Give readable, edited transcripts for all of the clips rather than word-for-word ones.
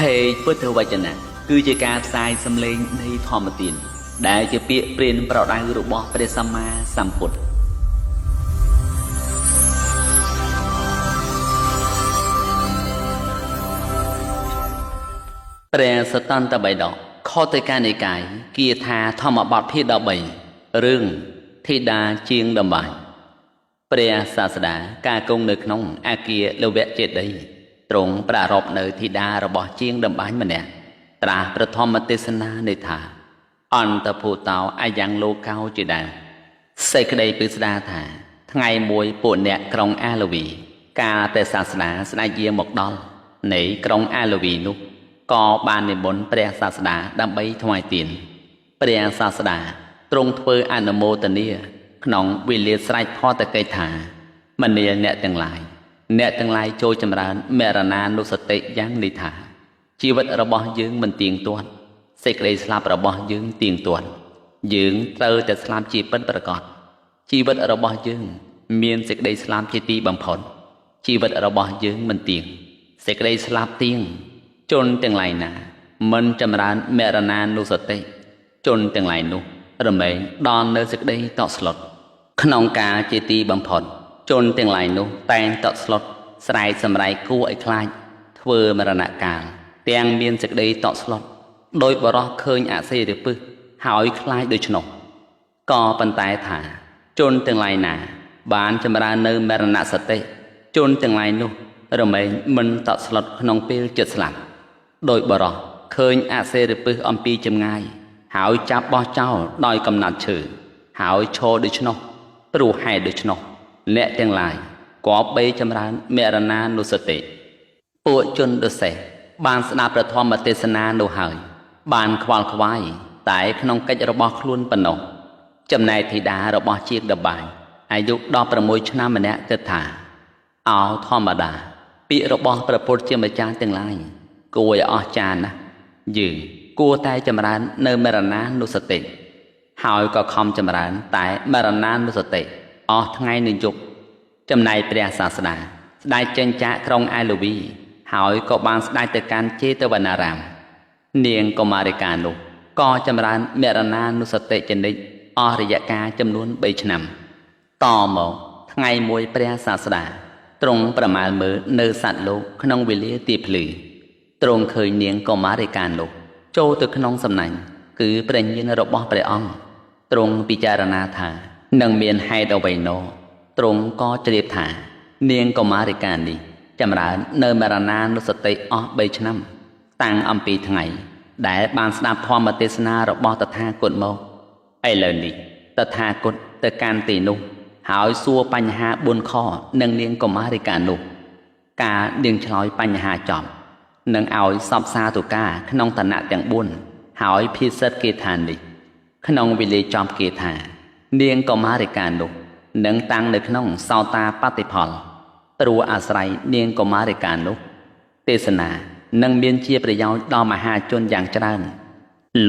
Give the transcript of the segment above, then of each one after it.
Page ពុទ្ធវចនៈគឺជាការផ្សាយសំឡេងនៃធម្មទានដែលជាពាក្យព្រានប្រដៅរបស់ព្រះសម្មាសម្ពុទ្ធព្រះសតន្តបិដកខតេកានិកាយគាថាធម្មបទភាគ13រឿងធីតាជាងដំបាញព្រះសាស្តាការគង់នៅក្នុងអាគារលវៈចេតិយទ្រង់ប្រារព្ធនៅធីតារបស់ជាងដំបាញម្នាក់ត្រាស់ប្រធមទេសនានៃថាអន្តភូតោអាយ៉ាងលោកោជាដើមសេចក្តីពិស្ដារថាថ្ងៃមួយពួកអ្នកក្រុងអាឡូវីកាលតែសាស្តាស្ដេចយាងមកដល់នៃក្រុងអាឡូវីនោះក៏បាននិមន្តព្រះសាស្តាដើម្បីថ្វាយទានព្រះសាស្តាទ្រង់ធ្វើអនុមោទនាក្នុងវេលាស្រេចផតកិច្ចថាមនាលអ្នកទាំងឡាយចូលចម្រើនមរណានុសតិយ៉ាងនេះថាជីវិតរបស់យើងមិនទៀងទាត់សេចក្តីស្លាប់របស់យើងទៀងទាត់យើងត្រូវតែស្លាប់ជាពិតប្រាកដជីវិតរបស់យើងមានសេចក្តីស្លាប់ជាទីបំផុតជីវិតរបស់យើងមិនទៀងសេចក្តីស្លាប់ទៀងជនទាំងឡាយណាមិនចម្រើនមរណានុសតិជនទាំងឡាយនោះរមែងដល់នៅសេចក្តីតក់ស្លុតក្នុងការជាទីបំផុតជនទាំងឡាយនោះតែងតក់ស្លុតស្រែកសម្រែកគួរឲ្យខ្លាចធ្វើមរណកាលទាំងមានសេចក្តីតក់ស្លុតដោយបរោះឃើញអសេរីពឹសហើយខ្លាចដូច្នោះក៏ប៉ុន្តែថាជនទាំងឡាយណាបានចម្រើននៅមរណសតិជនទាំងឡាយនោះរមែងមិនតក់ស្លុតក្នុងពេលចិត្តស្លាប់ដោយបរោះឃើញអសេរីពឹសអំពីចម្ងាយហើយចាប់បោះចោលដោយកំណាត់ឈើហើយឈរដូច្នោះព្រោះហេតុដូច្នោះអ្នកទាំងឡាយក៏បីចម្រើនមរណានុសតិពួកជនដសេះបានស្ដាប់ព្រះធម្មទេសនានោះហើយបានខ្វល់ខ្វាយតែក្នុងកិច្ចរបស់ខ្លួនប៉ុណ្ណោះចំណែកធីតារបស់ជាងដបាញអាយុ16ឆ្នាំម្នាក់គិតថាអោធម្មតាពាក្យរបស់ព្រះពុទ្ធជាម្ចាស់ទាំងឡាយគួរឲ្យអស្ចារ្យណាស់យើងគួរតែចម្រើននៅមរណានុសតិហើយក៏ខំចម្រើនតែមរណានុសតិអស់ថ្ងៃនិងយប់ចំណែកព្រះសាស្តាស្ដេចចេញចាកក្រុងអាឡូវីហើយក៏បានស្ដេចទៅកាន់ជេតវនារាមនាងកុមារិកានោះក៏ចម្រើនមរណានុសតិចនិចអស់រយៈកាលចំនួន3ឆ្នាំតមកថ្ងៃមួយព្រះសាស្តាទ្រង់ប្រមាលមើលនៅសត្វលោកក្នុងវេលាទីភ្លឺទ្រង់ឃើញនាងកុមារិកានោះចូលទៅក្នុងសំណាញ់គឺព្រះញាណរបស់ព្រះអង្គទ្រង់ពិចារណាថានឹងមានហេតុអ្វីណោទ្រង់ក៏ជ្រាបថានាងកុមារិកានេះចម្រើននៅមរណានុសតិអស់3ឆ្នាំតាំងអំពីថ្ងៃដែលបានស្ដាប់ធម្មទេសនារបស់តថាគតមកឥឡូវនេះតថាគតទៅកាន់ទីនោះហើយសួរបញ្ហា4ខនឹងនាងកុមារិកានោះការនាងឆ្លើយបញ្ហាចប់នឹងឲ្យសពសាទុកាក្នុងឋានៈទាំង4ហើយភិសិទ្ធគេថានេះក្នុងវេលាចប់គេថានាងកុមារិកានោះនឹងតាំងនៅក្នុងសោតាបតិផលព្រោះអាស្រ័យនាងកុមារិកានោះទេសនានឹងមានជាប្រយោជន៍ដល់មហាជនយ៉ាងច្រើន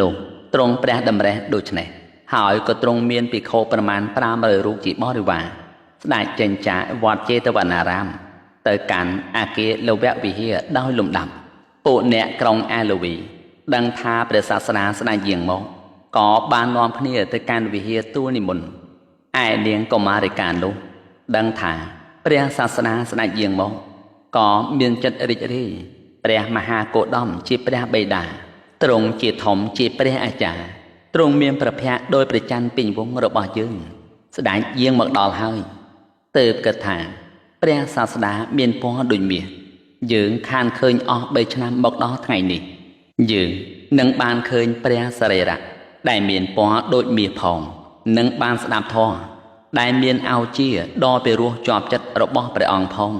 លោកទ្រង់ព្រះតម្រេះដូច្នេះហើយក៏ទ្រង់មានភិក្ខុប្រមាណ500រូបជាបរិវារស្ដេចចេញចាកវត្តជេតវនារាមទៅកាន់អាគារលវៈវិហារដោយលំដាប់ពួកអ្នកក្រុងអាឡូវីដឹងថាព្រះសាស្តាស្ដេចយាងមកក៏បាននាំគ្នាទៅកាន់វិហារទូលនិមន្តឯនាងកុមារិកានោះដឹងថាព្រះសាស្តាស្ដេចយាងមកក៏មានចិត្តរីករាយព្រះមហាគោតមជាព្រះបិតាទ្រង់ជាធំជាព្រះអាចារ្យទ្រង់មានព្រះភ័ក្ត្រដោយព្រះច័ន្ទពេញវង្សរបស់យើងស្ដេចយាងមកដល់ហើយទើបគិតថាព្រះសាស្តាមានពណ៌ដូចមាសយើងខានឃើញអស់3ឆ្នាំមកដល់ថ្ងៃនេះយើងនឹងបានឃើញព្រះសរីរៈដែលមានពណ៌ដូចមាសផងនឹងបានស្ដាប់ធម៌ដែលមានឱជាដ៏ពិរោះជាប់ចិត្តរបស់ព្រះអង្គផង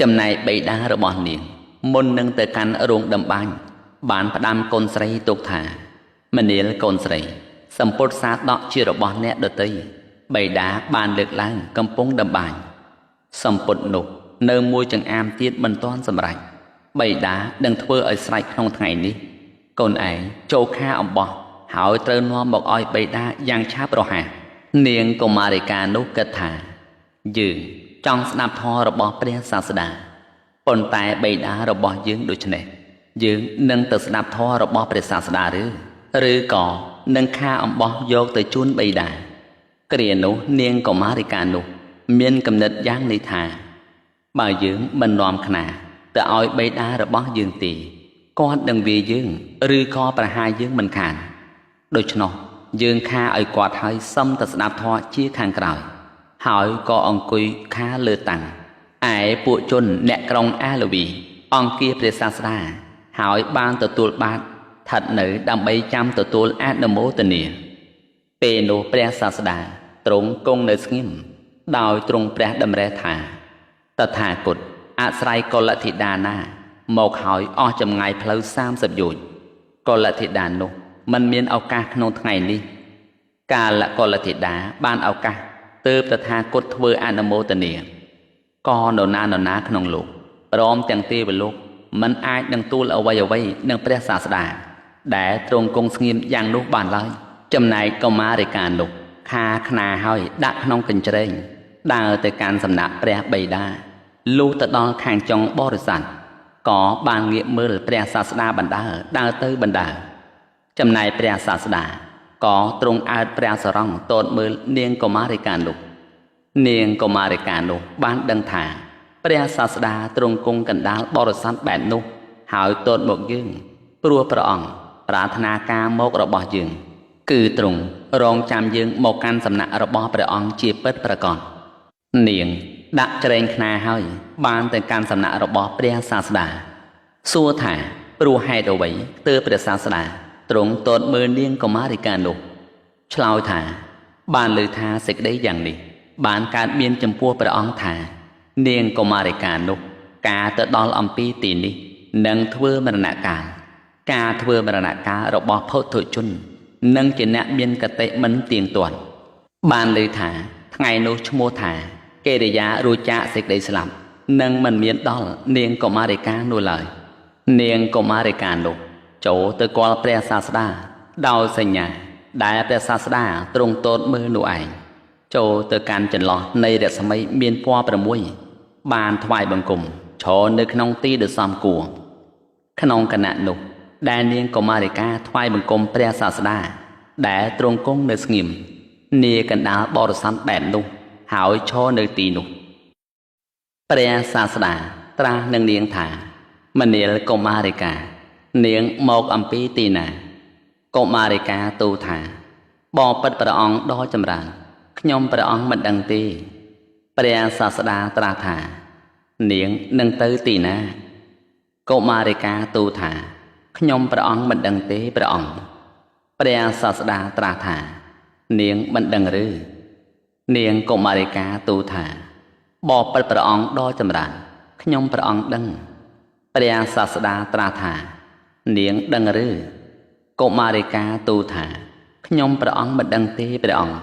ចំណែកបិតារបស់នាងមុននឹងទៅកាន់រោងដំបាញ់បានផ្ដាំកូនស្រីទុកថាមនាលកូនស្រីសម្ពុតសាដកជារបស់អ្នកដតីបិតាបានលើកឡើងកំពុងដំបាញ់សម្ពុតនោះនៅមួយចង្អាមទៀតមិនទាន់សម្រេចបិតានឹងធ្វើឲ្យស្រេចក្នុងថ្ងៃនេះកូនឯងចូលខាអំបោះហើយត្រូវនាំមកឲ្យបិតាយ៉ាងឆាប់រហ័សនាងកុមារិកានោះគិតថាយើងចង់ស្ដាប់ធម៌របស់ព្រះសាស្តាប៉ុន្តែបិតារបស់យើងដូច្នេះ យើងនឹងទៅស្ដាប់ធម៌របស់ព្រះសាស្តាឬក៏នឹងខាអំបោះយកទៅជូនបិតាគ្រានោះនាងកុមារិកានោះមានគំនិតយ៉ាងនេះថាបើយើងមិននាំខ្នាទៅឲ្យបិតារបស់យើងទេគាត់នឹងវាយយើងឬក៏ប្រហារយើងមិនខានដូច្នោះយើងខាឲ្យគាត់ឲ្យសុំទៅស្ដាប់ធម៌ជាខាងក្រោយហើយក៏អង្គុយខាលើតាំងឯពួកជនអ្នកក្រុងអាឡូវីអង្គាព្រះសាស្តាហើយបានទទួលបាតស្ថិតនៅដើម្បីចាំទទួលអនុមោទនាពេលនោះព្រះសាស្តាទ្រង់គង់នៅស្ងៀមដោយទ្រង់ព្រះតម្រិះថាតថាគតអាស្រ័យកុលធីតាណាមកហើយអស់ចម្ងាយផ្លូវ30យោជន៍កុលធីតានោះមិនមានឱកាសក្នុងថ្ងៃនេះកាលកុលធីតាបានឱកាសទើបតថាគតធ្វើអនុមោទនាក៏នរណាក្នុងលោកព្រមទាំងទេវលោកមិនអាចនឹងទូលអ្វីនឹងព្រះសាស្តាដែលទ្រង់គង់ស្ងៀមយ៉ាងនោះបានឡើយចំណែកកុមារិកានោះខាខ្នាហើយដាក់ក្នុងកញ្ច្រែងដើរទៅកាន់សំណាក់ព្រះបិតាលុះទៅដល់ខាងចុងបរិស័ទក៏បានងាកមើលព្រះសាស្តាបណ្ដើរទៅបណ្ដើរចំណែកព្រះសាស្តាក៏ទ្រង់អើតព្រះសរងទតមើលនាងកុមារិកានោះនាងកុមារិកានោះបានដឹងថាព្រះសាស្តាទ្រង់គង់កណ្ដាលបរិស័ទបែបនោះហើយទតមកយើងព្រោះព្រះអង្គប្រាថ្នាការមករបស់យើងគឺទ្រង់រងចាំយើងមកកាន់សំណាក់របស់ព្រះអង្គជាពិតប្រាកដនាងដាក់ច្រែងខ្នាហើយបានទៅកាន់សំណាក់របស់ព្រះសាស្តាសួរថាព្រោះហេតុអ្វីទើបព្រះសាស្តាទ្រង់ទតមើលនាងកុមារិកានោះឆ្លើយថាបានលើថាសេចក្តីយ៉ាងនេះបានកើតមានចំពោះព្រះអង្គថានាងកុមារិកានោះការទៅដល់អំពីទីនេះនឹងធ្វើមរណកាលការធ្វើមរណកាលរបស់ផុធជននឹងជាអ្នកមានកតិមិនទៀងទាត់បានលើថាថ្ងៃនោះឈ្មោះថាកិរិយារួចចាកសេចក្តីស្លាប់នឹងមិនមានដល់នាងកុមារិកានោះឡើយនាងកុមារិកានោះចូលទៅគាល់ព្រះសាស្តាដោយសញ្ញាដែលព្រះសាស្តាទ្រង់ទតមើលនោះឯងចូលទៅកាន់ចន្លោះនៃរស្មីមានពណ៌6បានថ្វាយបង្គំឈរនៅក្នុងទីដ៏សមគួរក្នុងគណៈនោះដែលនាងកុមារិកាថ្វាយបង្គំព្រះសាស្តាដែលទ្រង់គង់នៅស្ងៀមនាកណ្ដាលបរិស័ទបែបនោះហើយឈរនៅទីនោះព្រះសាស្តាត្រាស់នឹងនាងថាមនាលកុមារិកានាងមកអំពីទីណាកុមារិកាទូថាបបិទ្ធព្រះអង្គដ៏ចម្រើនខ្ញុំព្រះអង្គមិនដឹងទេព្រះសាស្តាត្រាស់ថានាងនឹងទៅទីណាកុមារិកាទូថាខ្ញុំព្រះអង្គមិនដឹងទេព្រះអង្គព្រះសាស្តាត្រាស់ថានាងមិនដឹងឬនាងកុមារិកាទូថាបបិទ្ធព្រះអង្គដ៏ចម្រើនខ្ញុំព្រះអង្គដឹងព្រះសាស្តាត្រាស់ថានាងដឹងឬកុមារិកាទូថាខ្ញុំព្រះអង្គមិនដឹងទេព្រះអង្គ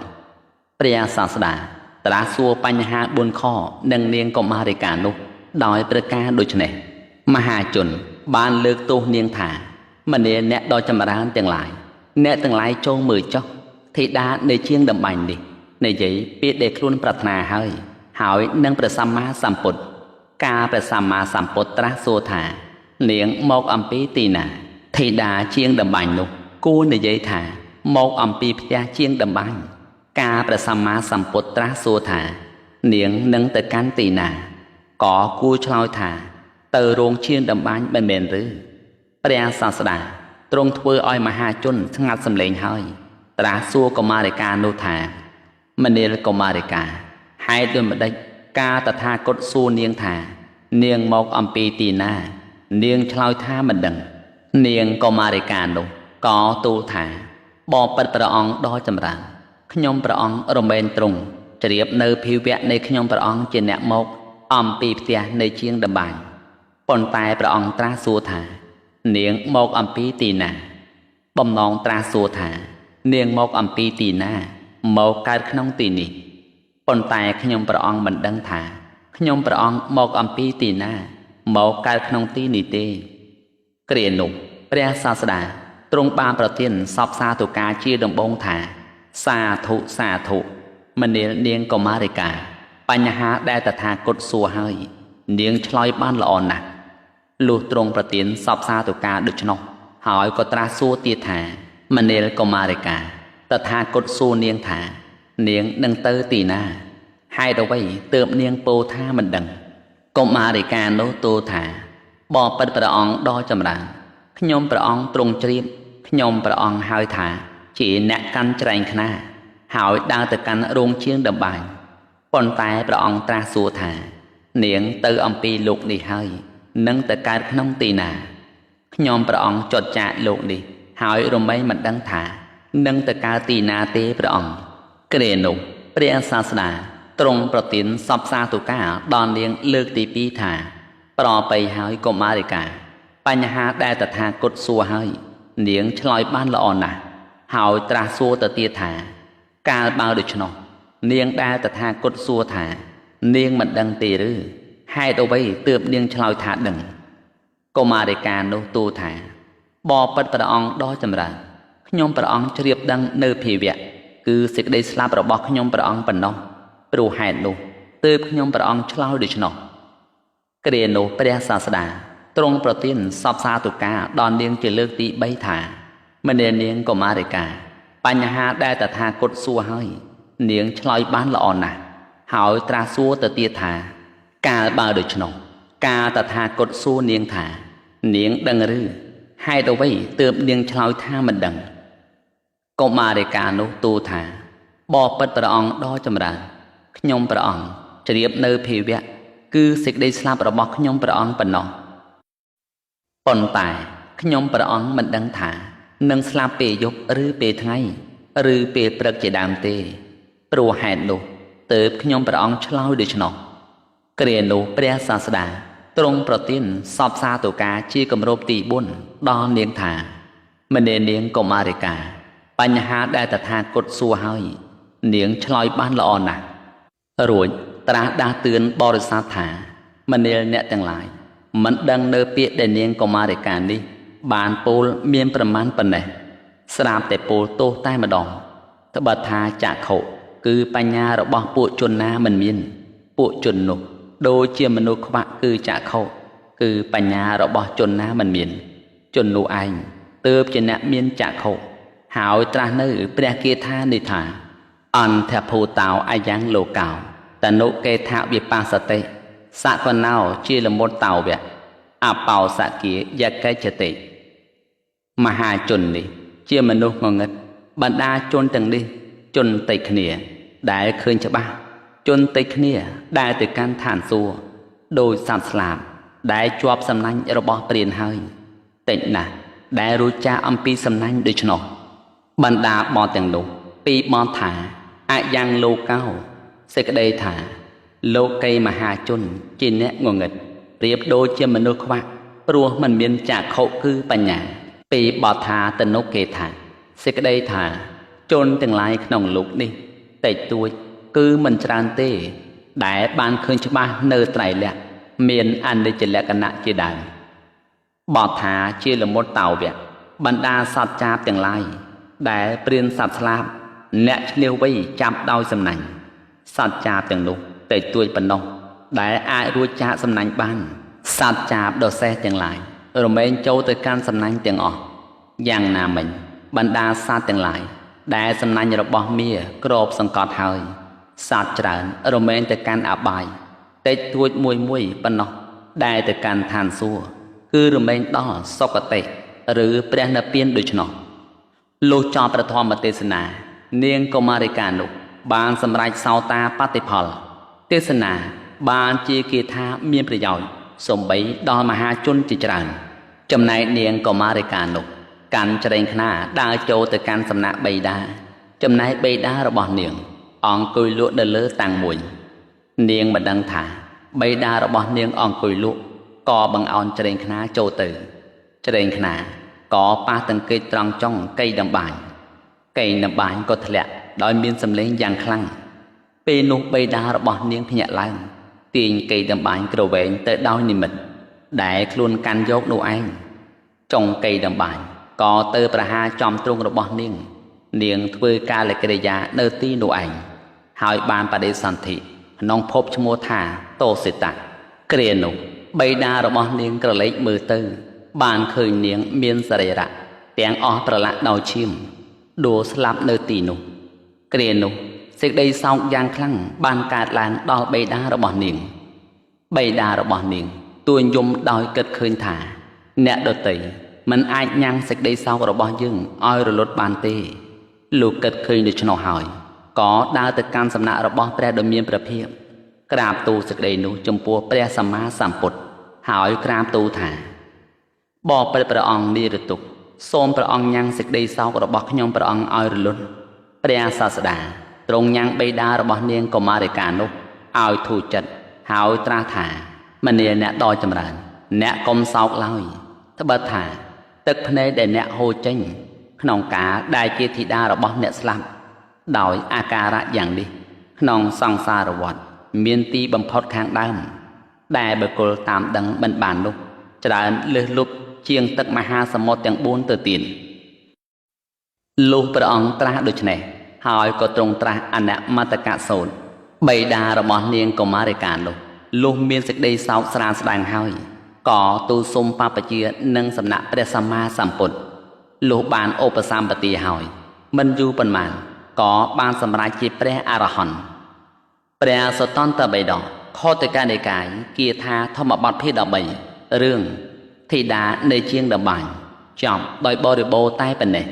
ព្រះសាស្តាត្រាស់សួរបញ្ហា4ខនឹងនាងកុមារិកានោះដោយប្រការដូចនេះមហាជនបានលើកទោសនាងថាមនាលអ្នកដ៏ចម្រើនទាំងឡាយអ្នកទាំងឡាយចូលមើលចុះធីតានៃជាងដំបាញ់នេះនិយាយពាក្យដែលខ្លួនប្រាថ្នាហើយនឹងព្រះសម្មាសម្ពុទ្ធការព្រះសម្មាសម្ពុទ្ធត្រាស់សួរថានាងមកអំពីទីណាធីតាជាងដំបាញ់នោះគួរនិយាយថាមកអំពីផ្ទះជាងដំបាញ់ការព្រះសម្មាសម្ពុទ្ធត្រាស់សួរថានាងនឹងទៅកាន់ទីណាក៏គួរឆ្លើយថាទៅរោងជាងដំបាញ់មិនមែនឬព្រះសាស្តាទ្រង់ធ្វើឲ្យមហាជនស្ងាត់សម្លេងហើយត្រាស់សួរកុមារិកានោះថាមនាលកុមារិកាហេតុដូចម្ដេចការតថាគតសួរនាងថានាងមកអំពីទីណានាងឆ្លើយថាមិនដឹងនាងកុមារិកានោះក៏ទូលថាបបិទ្ធព្រះអង្គដ៏ចម្រើនខ្ញុំព្រះអង្គរមែងទ្រង់ជ្រាបនៅភាវៈនៃខ្ញុំព្រះអង្គជាអ្នកមកអំពីផ្ទះនៃជាងដំបាញ់ប៉ុន្តែព្រះអង្គត្រាស់សួរថានាងមកអំពីទីណាបំណងត្រាស់សួរថានាងមកអំពីទីណាមកកើតក្នុងទីនេះប៉ុន្តែខ្ញុំព្រះអង្គមិនដឹងថាខ្ញុំព្រះអង្គមកអំពីទីណាមកកើតក្នុងទីនេះទេគ្រានោះព្រះសាស្តាទ្រង់បានប្រទានសពសាធុការជាដំបូងថាសាធុសាធុមនាលនាងកុមារិកាបញ្ហាដែលតថាគតសួរហើយនាងឆ្លើយបានល្អណាស់ លុះទ្រង់ប្រទានសពសាតុការដូច្នោះហើយក៏ត្រាស់សួរទៀតថាមនាលកុមារិកាតថាគតសួរនាងថានាងនឹងទៅទីណាហេតុអ្វីទើបនាងពោលថាមិនដឹងកុមារិកានោះទូលថាបបិទ្ធព្រះអង្គដ៏ចម្រើនខ្ញុំព្រះអង្គទ្រង់ជ្រាបខ្ញុំព្រះអង្គហៅថាជាអ្នកកាន់ច្រែងខ្នាហើយដើរទៅកាន់រោងជាងដំបាយប៉ុន្តែព្រះអង្គត្រាស់សួរថានាងទៅអំពីលោកនេះហើយនឹងទៅកើតក្នុងទីណាខ្ញុំព្រះអង្គចត់ចាកលោកនេះហើយរមែងមិនដឹងថានឹងទៅកើតទីណាទេព្រះអង្គគ្រានោះព្រះសាស្តាទ្រង់ប្រទានសពសាតុការដល់នាងលើកទី2ថាប្របីហើយកុមារិកាបញ្ហាដែលតថាគតសួរហើយនាងឆ្លើយបានល្អណាស់ហើយត្រាស់សួរទៅទៀតថាកាលបើដូច្នោះនាងដែលតថាគតសួរថានាងមិនដឹងទេឬហេតុអ្វីទើបនាងឆ្លើយថាដឹងកុមារិកានោះទូលថាបបិទ្ធព្រះអង្គដ៏ចម្រើនខ្ញុំព្រះអង្គជ្រាបដឹងនៅភាវៈគឺសេចក្តីស្លាប់របស់ខ្ញុំព្រះអង្គប៉ុណ្ណោះព្រោះហេតុនោះទើបខ្ញុំព្រះអង្គឆ្លើយដូច្នោះគ្រានោះព្រះសាស្តាទ្រង់ប្រទានសពសាតុការដល់នាងជាលើកទី3ថាមនាលនាងកុមារិកាបញ្ហាដែលតថាគតសួរហើយនាងឆ្លើយបានល្អណាស់ហើយត្រាស់សួរទៅទៀតថាកាលបើដូច្នោះកាលតថាគតសួរនាងថានាងដឹងឬហេតុអ្វីទើបនាងឆ្លើយថាមិនដឹងកុមារិកានោះទូលថាបបិទ្ធព្រះអង្គដ៏ចម្រើនខ្ញុំព្រះអង្គជ្រាបនៅភាវៈគឺសេចក្តីស្លាប់របស់ខ្ញុំព្រះអង្គប៉ុណ្ណោះប៉ុន្តែខ្ញុំព្រះអង្គមិនដឹងថានឹងស្លាប់ពេលយប់ឬពេលថ្ងៃឬពេលព្រឹកជាដើមទេព្រោះហេតុនោះទើបខ្ញុំព្រះអង្គឆ្លើយដូច្នោះគ្រានោះព្រះសាស្តាទ្រង់ប្រទានសពសាតុការជាគម្រប់ទី4ដល់នាងថាមនាលនាងកុមារិកាបញ្ហាដែលតថាគតសួរហើយនាងឆ្លើយបានល្អណាស់រួចត្រាស់ដាស់តឿនបរិស័ទថាមនាលអ្នកទាំងឡាយមិនដឹងនៅពាក្យដែលនាងកុមារិកានេះបានពោលមានប្រមាណប៉ុណ្ណេះស្រាប់តែពោលទោសតែម្ដងត្បិតថាចក្ខុគឺបញ្ញារបស់ពួកជនណាមិនមានពួកជននោះដូចជាមនុស្សខ្វាក់គឺចក្ខុគឺបញ្ញារបស់ជនណាមិនមានជននោះឯងទើបជាអ្នកមានចក្ខុហើយត្រាស់នៅព្រះគាថានេះថាអន្តភូតោអាយ៉ាងលោកោតនុកេថាវិបាសតិសកណោជាលមុតតោវៈអបោសគាយកេចតិមហាជននេះជាមនុស្សងងឹតបណ្ដាជនទាំងនេះជនតិចគ្នាដែលឃើញច្បាស់ជនតិចគ្នាដែលទៅកាន់ឋានសួគ៌ដោយសត្វស្លាបដែលជាប់សំណាញ់របស់ព្រានហើយតិចណាស់ដែលរួចចាកអំពីសំណាញ់ដូច្នោះបណ្ដាបទទាំងនោះពីបទថាអយ៉ាងលោកោសេចក្តីថាលោកីមហាជនជាអ្នកងងឹតប្រៀបដូចជាមនុស្សខ្វាក់ព្រោះមិនមានចក្ខុគឺបញ្ញាពីបទថាតនុកេថាសេចក្តីថាជនទាំងឡាយក្នុងលោកនេះតិចតួចគឺមិនច្រើនទេដែលបានឃើញច្បាស់នៅត្រៃលក្ខណ៍មានអនិច្ចលក្ខណៈជាដើមបទថាជាលមុតតោវៈបណ្ដាសត្វចាបទាំងឡាយដែលព្រានសត្វស្លាបអ្នកឆ្លៀវវៃចាប់ដោយសំណាញ់សត្វចាបទាំងនោះតិចតួចប៉ុណ្ណោះដែលអាចរួចចាកសំណាញ់បានសត្វចាបដ៏សេះទាំងឡាយរមែងចូលទៅកាន់សំណាញ់ទាំងអស់យ៉ាងណាមិញបណ្ដាសត្វទាំងឡាយដែលសំណាញ់របស់មាក្របសង្កត់ហើយសត្វច្រើនរមែងទៅកាន់អបាយតិចតួចមួយប៉ុណ្ណោះដែលទៅកាន់ឋានសួគ៌គឺរមែងដល់សុគតិឬព្រះនិព្វានដូច្នោះលុះចប់ព្រះធម្មទេសនានាងកុមារិកានោះបានសម្រេចសោតាបតិផលទេសនាបានជាគាថាមានប្រយោជន៍សូម្បីដល់មហាជនជាច្រើនចំណែកនាងកុមារិកានោះកាន់ច្រែងខ្នាដើរចូលទៅកាន់សំណាក់បិតាចំណែកបិតារបស់នាងអង្គុយលក់នៅលើតាំងមួយនាងមិនដឹងថាបិតារបស់នាងអង្គុយលក់ក៏បង្អោនច្រែងខ្នាចូលទៅច្រែងខ្នាក៏ប៉ះទង្គិចត្រង់ចុងកៃដំបាញក៏ធ្លាក់ដោយមានសម្លេងយ៉ាងខ្លាំងពេលនោះបិតារបស់នាងភ្ញាក់ឡើងទាញកៃដំបាញក្រវែងទៅដោយនិមិត្តដែលខ្លួនកាន់យកនោះឯងចុងកៃដំបាញក៏ទៅប្រហារចំទ្រូងរបស់នាងធ្វើកាលកិរិយានៅទីនោះឯងហើយបានបដិសន្ធិក្នុងភពឈ្មោះថាតោសិតៈគ្រានោះ បិតារបស់នាងក្រឡេកមើលទៅបានឃើញនាងមានសរីរៈទាំងអស់ប្រឡាក់ដោយឈាមដួលស្លាប់នៅទីនោះគ្រានោះសេចក្តីសោកយ៉ាងខ្លាំងបានកើតឡើងដល់បិតារបស់នាងបិតារបស់នាងទួញយំដោយគិតឃើញថាអ្នកដទៃមិនអាចញ៉ាំងសេចក្តីសោករបស់យើងឲ្យរលត់បានទេលោកគិតឃើញដូច្នោះហើយក៏ដើរទៅកាន់សំណាក់របស់ព្រះដ៏មានព្រះភិក្ខក្រាបទូលសេចក្តីនោះចំពោះព្រះសម្មាសម្ពុទ្ធហើយក្រាបទូលថាបបិទ្ធព្រះអង្គនិរទុក្ខសូមព្រះអង្គញ៉ាំងសេចក្តីសោករបស់ខ្ញុំព្រះអង្គឲ្យរលត់ព្រះសាស្តាទ្រង់ញ៉ាំងបិតារបស់នាងកុមារិកានោះឲ្យធូរចិត្តហើយត្រាស់ថាមនាអ្នកដ៏ចម្រើនអ្នកកុំសោកឡើយត្បិតថាទឹកភ្នែកដែលអ្នកហូរចេញក្នុងការដែលជាធីតារបស់អ្នកស្លាប់ដោយអាការៈយ៉ាងនេះក្នុងសង្សារវដ្តមានទីបំផុតខាងដើមដែលបុគ្គលតាមដឹងមិនបាននោះច្រើនលើសលប់ជាងទឹកមហាសមុទ្រទាំង4ទៅទៀតលុះព្រះអង្គត្រាស់ដូច្នេះហើយក៏ទ្រង់ត្រាស់អនមតកសូត្របិតារបស់នាងកុមារិកានោះលុះមានសេចក្តីសោកស្រាលស្ដាងហើយក៏ទូលសុំបព្វជិនឹងសំណាក់ព្រះសម្មាសម្ពុទ្ធលុះបានឧបសម្បទាហើយមិនយូរប៉ុន្មានក៏បានសម្រេចជាព្រះអរហន្តព្រះសតន្តបិដកខោតិកានិកាយគាថាធម្មបទភាគ13រឿងធីតានៃជាងដំបាញ់ចប់ដោយបរិបូរណ៍តែប៉ុណ្ណេះ